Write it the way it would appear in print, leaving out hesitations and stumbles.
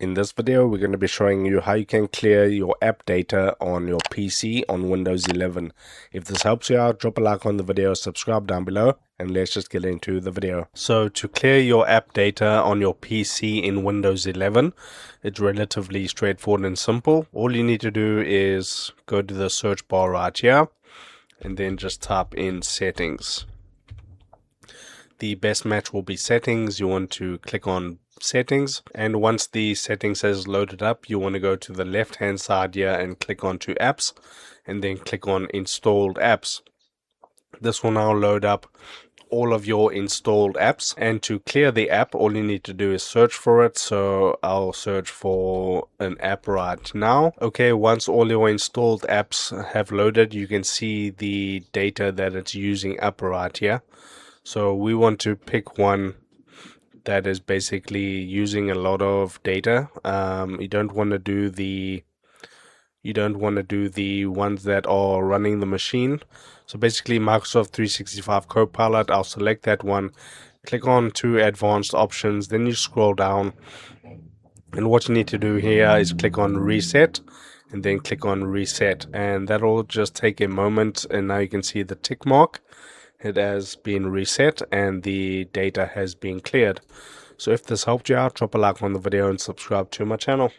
In this video, we're going to be showing you how you can clear your app data on your PC on Windows 11. If this helps you out, drop a like on the video, subscribe down below, and let's just get into the video. So to clear your app data on your PC in Windows 11, it's relatively straightforward and simple. All you need to do is go to the search bar right here, and then just type in settings. The best match will be settings. You want to click on settings, and once the settings has loaded up, you want to go to the left hand side here and click on to apps, and then click on installed apps. This will now load up all of your installed apps, and to clear the app, all you need to do is search for it. So I'll search for an app right now. Okay, once all your installed apps have loaded, you can see the data that it's using up right here. So we want to pick one that is basically using a lot of data. You don't want to do the ones that are running the machine. So basically Microsoft 365 Copilot, I'll select that one, click on to advanced options, then you scroll down, and what you need to do here is click on reset, and then click on reset, and that'll just take a moment, and now you can see the tick mark. It has been reset and the data has been cleared. So if this helped you out, drop a like on the video and subscribe to my channel.